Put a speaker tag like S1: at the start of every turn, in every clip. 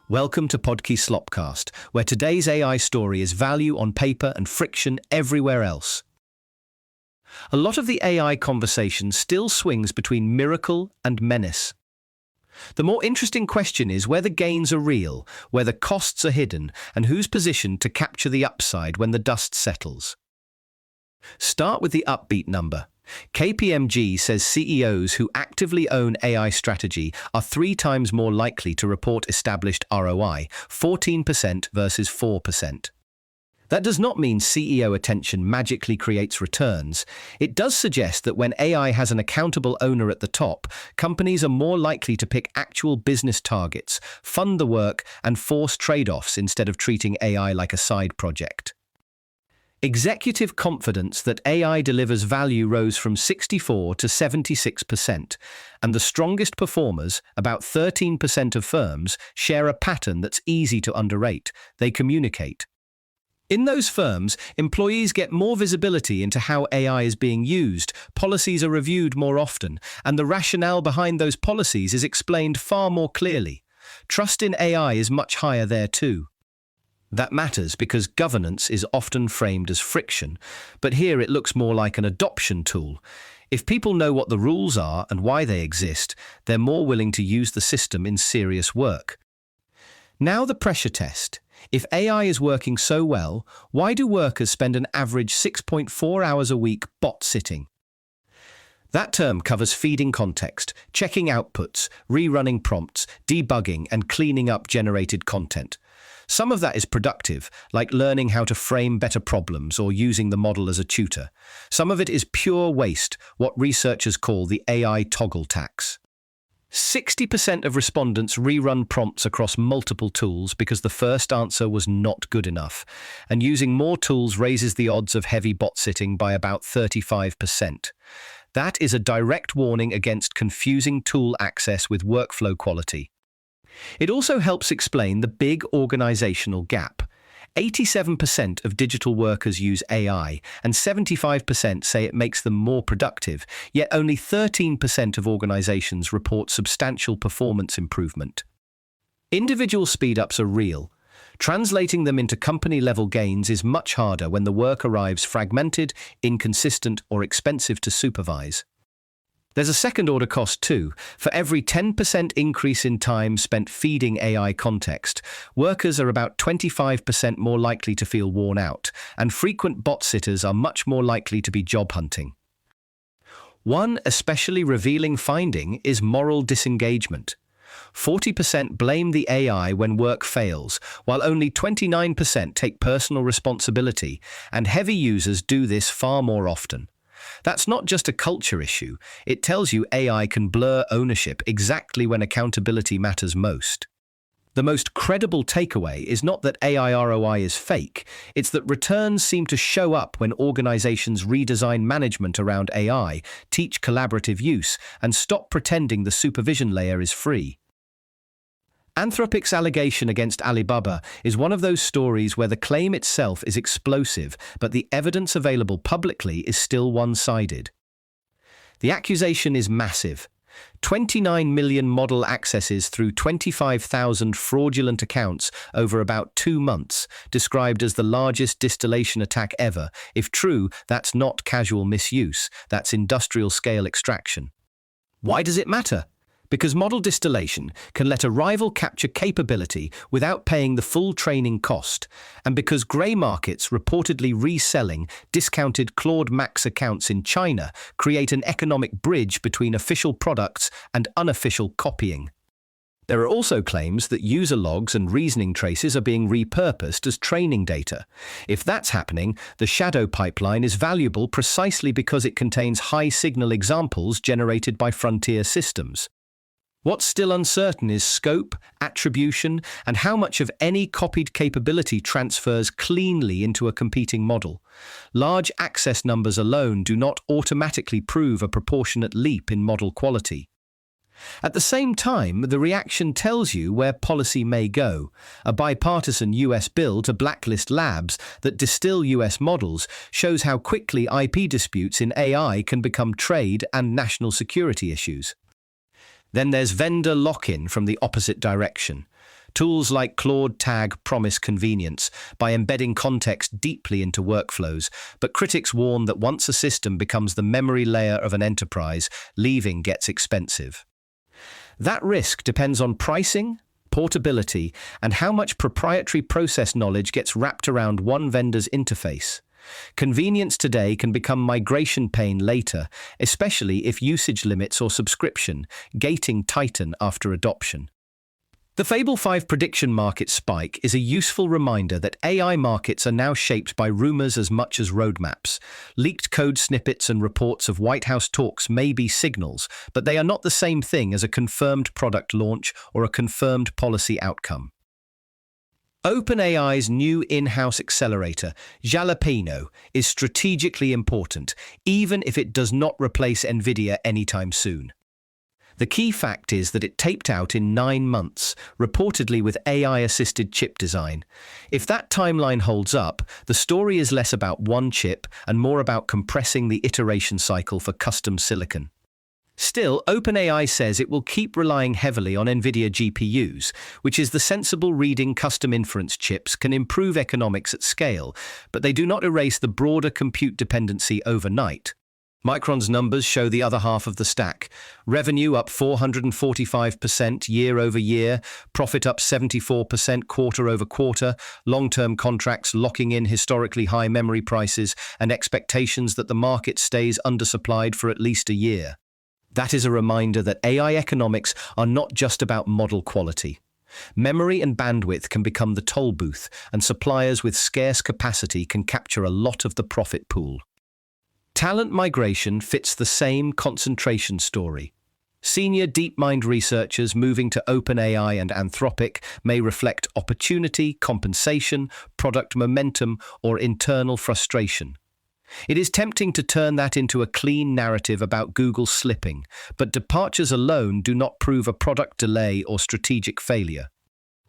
S1: Welcome to Podkey Slopcast, where today's AI story is value on paper and friction everywhere else. A lot of the AI conversation still swings between miracle and menace. The more interesting question is where the gains are real, where the costs are hidden, and who's positioned to capture the upside when the dust settles. Start with the upbeat number. KPMG says CEOs who actively own AI strategy are 3 times more likely to report established ROI, 14% versus 4%. That does not mean CEO attention magically creates returns. It does suggest that when AI has an accountable owner at the top, companies are more likely to pick actual business targets, fund the work, and force trade-offs instead of treating AI like a side project. Executive confidence that AI delivers value rose from 64 to 76%, and the strongest performers, about 13% of firms, share a pattern that's easy to underrate. They communicate. In those firms, employees get more visibility into how AI is being used, policies are reviewed more often, and the rationale behind those policies is explained far more clearly. Trust in AI is much higher there too. That matters because governance is often framed as friction, but here it looks more like an adoption tool. If people know what the rules are and why they exist, they're more willing to use the system in serious work. Now the pressure test. If AI is working so well, why do workers spend an average 6.4 hours a week bot sitting? That term covers feeding context, checking outputs, rerunning prompts, debugging, and cleaning up generated content. Some of that is productive, like learning how to frame better problems or using the model as a tutor. Some of it is pure waste, what researchers call the AI toggle tax. 60% of respondents rerun prompts across multiple tools because the first answer was not good enough, and using more tools raises the odds of heavy bot sitting by about 35%. That is a direct warning against confusing tool access with workflow quality. It also helps explain the big organizational gap. 87% of digital workers use AI, and 75% say it makes them more productive, yet only 13% of organizations report substantial performance improvement. Individual speed-ups are real. Translating them into company-level gains is much harder when the work arrives fragmented, inconsistent, or expensive to supervise. There's a second-order cost too. For every 10% increase in time spent feeding AI context, workers are about 25% more likely to feel worn out, and frequent bot sitters are much more likely to be job hunting. One especially revealing finding is moral disengagement. 40% blame the AI when work fails, while only 29% take personal responsibility, and heavy users do this far more often. That's not just a culture issue, it tells you AI can blur ownership exactly when accountability matters most. The most credible takeaway is not that AI ROI is fake, it's that returns seem to show up when organizations redesign management around AI, teach collaborative use, and stop pretending the supervision layer is free. Anthropic's allegation against Alibaba is one of those stories where the claim itself is explosive, but the evidence available publicly is still one-sided. The accusation is massive. 29 million model accesses through 25,000 fraudulent accounts over about 2 months, described as the largest distillation attack ever. If true, that's not casual misuse, that's industrial-scale extraction. Why does it matter? Because model distillation can let a rival capture capability without paying the full training cost, and because grey markets reportedly reselling discounted Claude Max accounts in China create an economic bridge between official products and unofficial copying. There are also claims that user logs and reasoning traces are being repurposed as training data. If that's happening, the shadow pipeline is valuable precisely because it contains high-signal examples generated by frontier systems. What's still uncertain is scope, attribution, and how much of any copied capability transfers cleanly into a competing model. Large access numbers alone do not automatically prove a proportionate leap in model quality. At the same time, the reaction tells you where policy may go. A bipartisan US bill to blacklist labs that distill US models shows how quickly IP disputes in AI can become trade and national security issues. Then there's vendor lock-in from the opposite direction. Tools like Claude Tag promise convenience by embedding context deeply into workflows, but critics warn that once a system becomes the memory layer of an enterprise, leaving gets expensive. That risk depends on pricing, portability, and how much proprietary process knowledge gets wrapped around one vendor's interface. Convenience today can become migration pain later, especially if usage limits or subscription gating tighten after adoption. The Fable 5 prediction market spike is a useful reminder that AI markets are now shaped by rumors as much as roadmaps. Leaked code snippets and reports of White House talks may be signals, but they are not the same thing as a confirmed product launch or a confirmed policy outcome. OpenAI's new in-house accelerator, Jalapeno, is strategically important, even if it does not replace NVIDIA anytime soon. The key fact is that it taped out in 9 months, reportedly with AI-assisted chip design. If that timeline holds up, the story is less about one chip and more about compressing the iteration cycle for custom silicon. Still, OpenAI says it will keep relying heavily on NVIDIA GPUs, which is the sensible reading custom inference chips can improve economics at scale, but they do not erase the broader compute dependency overnight. Micron's numbers show the other half of the stack. Revenue up 445% year over year, profit up 74% quarter over quarter, long-term contracts locking in historically high memory prices, and expectations that the market stays undersupplied for at least a year. That is a reminder that AI economics are not just about model quality. Memory and bandwidth can become the toll booth, and suppliers with scarce capacity can capture a lot of the profit pool. Talent migration fits the same concentration story. Senior DeepMind researchers moving to OpenAI and Anthropic may reflect opportunity, compensation, product momentum, or internal frustration. It is tempting to turn that into a clean narrative about Google slipping, but departures alone do not prove a product delay or strategic failure.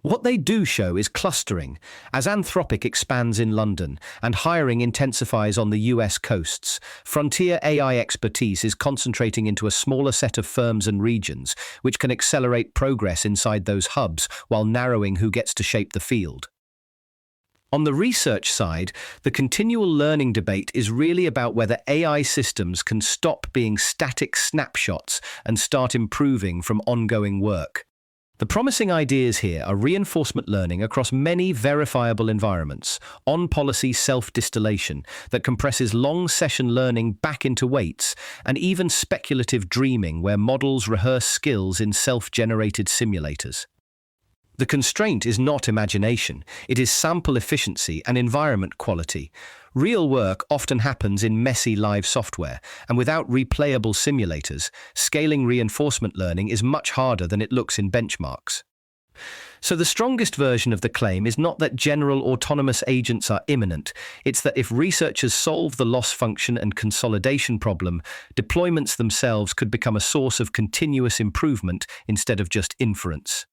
S1: What they do show is clustering, as Anthropic expands in London and hiring intensifies on the US coasts. Frontier AI expertise is concentrating into a smaller set of firms and regions, which can accelerate progress inside those hubs while narrowing who gets to shape the field. On the research side, the continual learning debate is really about whether AI systems can stop being static snapshots and start improving from ongoing work. The promising ideas here are reinforcement learning across many verifiable environments, on-policy self-distillation that compresses long-session learning back into weights, and even speculative dreaming where models rehearse skills in self-generated simulators. The constraint is not imagination, it is sample efficiency and environment quality. Real work often happens in messy live software, and without replayable simulators, scaling reinforcement learning is much harder than it looks in benchmarks. So the strongest version of the claim is not that general autonomous agents are imminent, it's that if researchers solve the loss function and consolidation problem, deployments themselves could become a source of continuous improvement instead of just inference.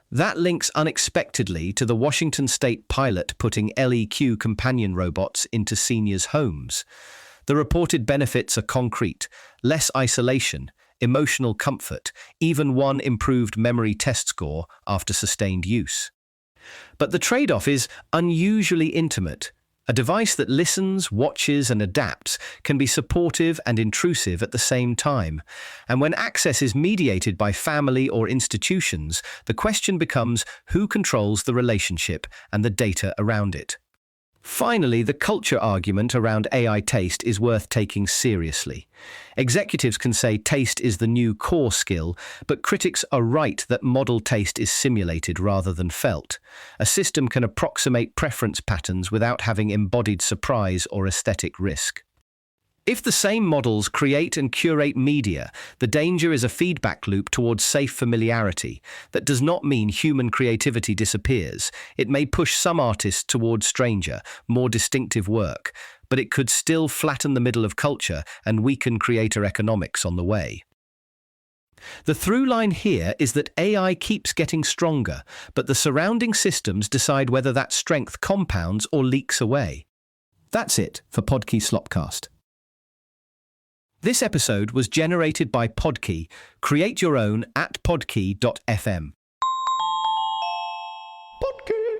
S1: That links unexpectedly to the Washington state pilot putting LEQ companion robots into seniors' homes. The reported benefits are concrete: less isolation, emotional comfort, even one improved memory test score after sustained use. But the trade-off is unusually intimate. A device that listens, watches, and adapts can be supportive and intrusive at the same time. And when access is mediated by family or institutions, the question becomes who controls the relationship and the data around it. Finally, the culture argument around AI taste is worth taking seriously. Executives can say taste is the new core skill, but critics are right that model taste is simulated rather than felt. A system can approximate preference patterns without having embodied surprise or aesthetic risk. If the same models create and curate media, the danger is a feedback loop towards safe familiarity. That does not mean human creativity disappears. It may push some artists towards stranger, more distinctive work, but it could still flatten the middle of culture and weaken creator economics on the way. The through line here is that AI keeps getting stronger, but the surrounding systems decide whether that strength compounds or leaks away. That's it for Podkey Slopcast. This episode was generated by Podkey. Create your own at podkey.fm.
S2: Podcast.